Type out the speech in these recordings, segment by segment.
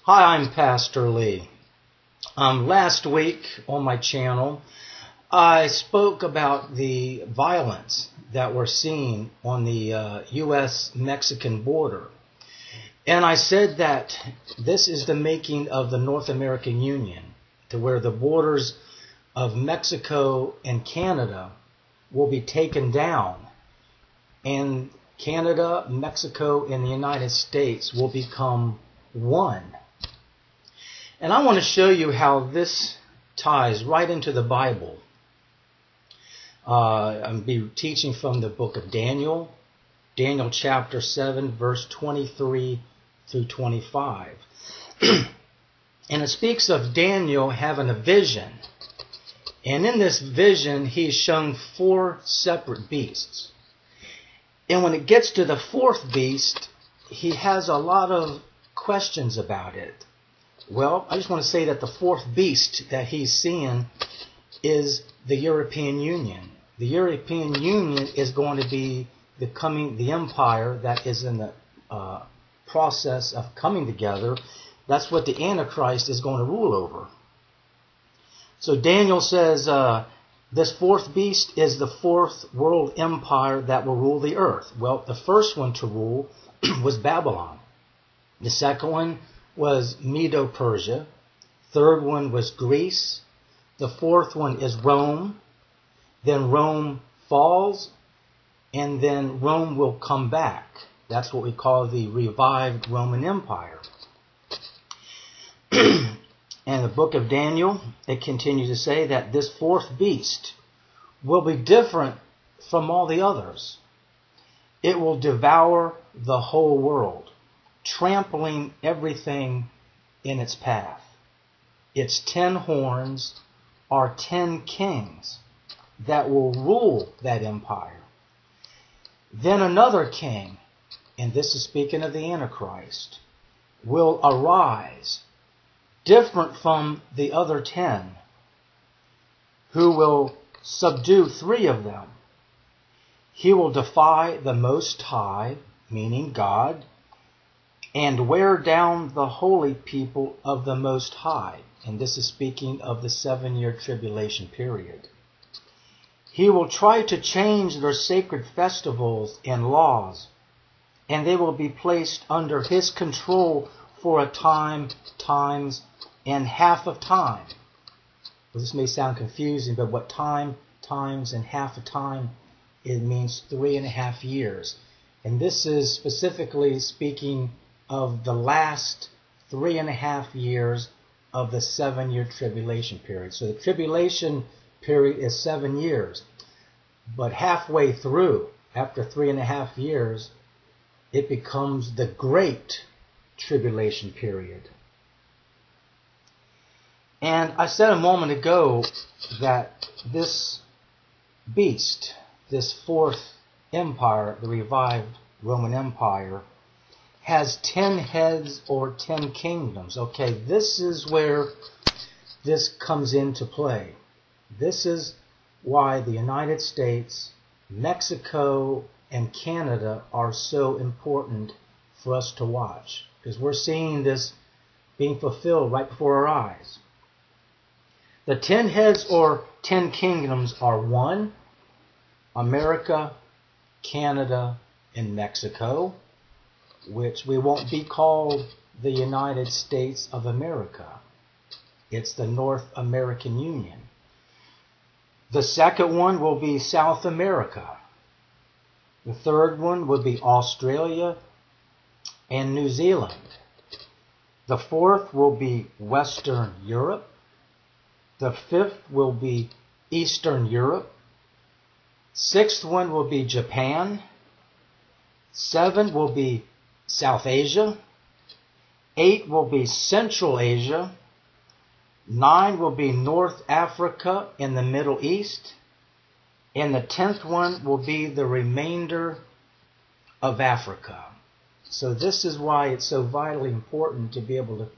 Hi, I'm Pastor Lee. Last week on my channel, I spoke about the violence that we're seeing on the U.S.-Mexican border. And I said that this is the making of the North American Union, to where the borders of Mexico and Canada will be taken down. And Canada, Mexico, and the United States will become one. And I want to show you how this ties right into the Bible. I'll be teaching from the book of Daniel, Daniel chapter 7, verse 23 through 25. And it speaks of Daniel having a vision. And in this vision, he is shown 4 separate beasts. And when it gets to the 4th beast, he has a lot of questions about it. Well, I just want to say that the 4th beast that he's seeing is the European Union. The European Union is going to be the empire that is in the process of coming together. That's what the Antichrist is going to rule over. So Daniel says this 4th beast is the 4th world empire that will rule the earth. Well, the first one to rule was Babylon. The second one was Medo-Persia. Third one was Greece. The 4th one is Rome. Then Rome falls, and then Rome will come back. That's what we call the revived Roman Empire. And the book of Daniel, it continues to say that this 4th beast will be different from all the others. It will devour the whole world, trampling everything in its path. Its 10 horns are 10 kings that will rule that empire. Then another king, and this is speaking of the Antichrist, will arise, different from the other 10, who will subdue 3 of them. He will defy the Most High, meaning God, and wear down the holy people of the Most High. And this is speaking of the 7-year tribulation period. He will try to change their sacred festivals and laws, and they will be placed under his control for a time, times, and half of time. Well, this may sound confusing, but what time, times, and half a time, it means 3.5 years. And this is specifically speaking of the last 3.5 years of the 7-year tribulation period. So the tribulation period is 7 years. But halfway through, after 3.5 years, it becomes the Great Tribulation period. And I said a moment ago that this beast, this 4th empire, the revived Roman Empire, has 10 heads or 10 kingdoms. Okay, this is where this comes into play. This is why the United States, Mexico, and Canada are so important for us to watch, because we're seeing this being fulfilled right before our eyes. The 10 heads or 10 kingdoms are 1, America, Canada, and Mexico, which we won't be called the United States of America. It's the North American Union. The second one will be South America. The third one will be Australia and New Zealand. The 4th will be Western Europe. The 5th will be Eastern Europe. 6th one will be Japan. 7 will be South Asia. 8 will be Central Asia. 9 will be North Africa and the Middle East. And the 10th one will be the remainder of Africa. So this is why it's so vitally important to be able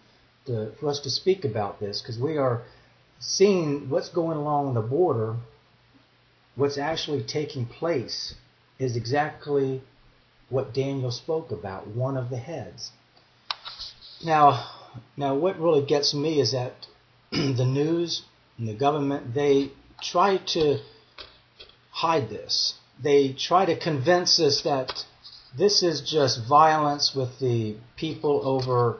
for us to speak about this, because we are seeing what's going along the border. What's actually taking place is exactly what Daniel spoke about, one of the heads. Now, Now, what really gets me is that the news and the government, they try to hide this. They try to convince us that this is just violence with the people over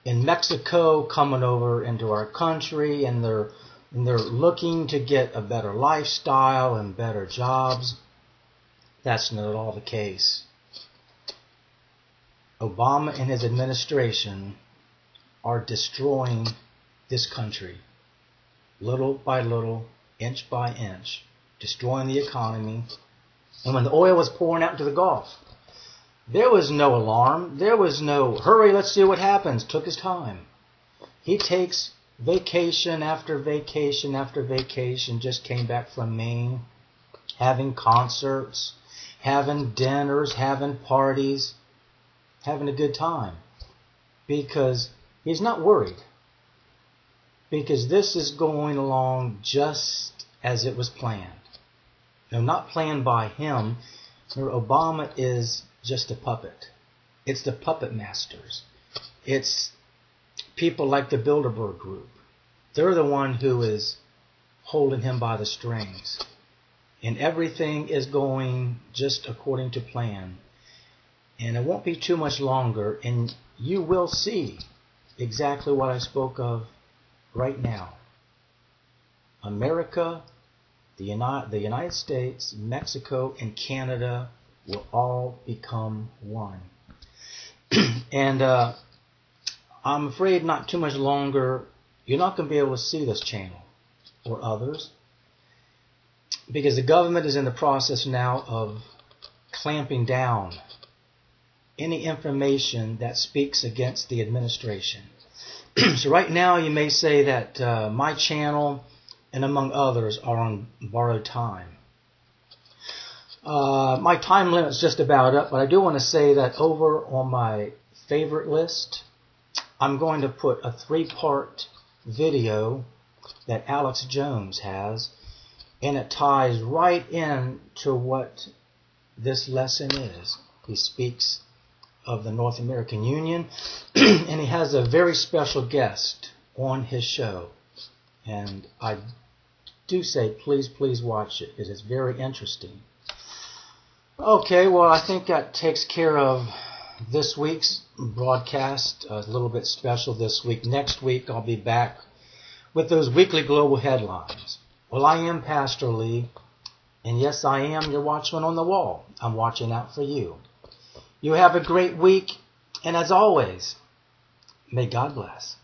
in Mexico coming over into our country, and they're looking to get a better lifestyle and better jobs. That's not at all the case. Obama and his administration are destroying this country, little by little, inch by inch, destroying the economy. And when the oil was pouring out into the Gulf, there was no alarm. There was no, hurry, let's see what happens. Took his time. He takes vacation after vacation after vacation. Just came back from Maine, having concerts, having dinners, having parties, having a good time. Because he's not worried. Because this is going along just as it was planned. No, not planned by him. Obama is just a puppet. It's the puppet masters. It's people like the Bilderberg Group. They're the one who is holding him by the strings. And everything is going just according to plan. And it won't be too much longer, and you will see exactly what I spoke of right now. America, the United States, Mexico, and Canada will all become one. And I'm afraid not too much longer, you're not going to be able to see this channel or others, because the government is in the process now of clamping down any information that speaks against the administration. So right now you may say that my channel and among others are on borrowed time. My time limit is just about up, but I do want to say that over on my favorite list, I'm going to put a 3-part video that Alex Jones has, and it ties right in to what this lesson is. He speaks of the North American Union, and he has a very special guest on his show. And I do say, please watch it. It is very interesting. Okay, well, I think that takes care of this week's broadcast. A little bit special this week. Next week, I'll be back with those weekly global headlines. Well, I am Pastor Lee, and yes, I am your watchman on the wall. I'm watching out for you. You have a great week, and as always, may God bless.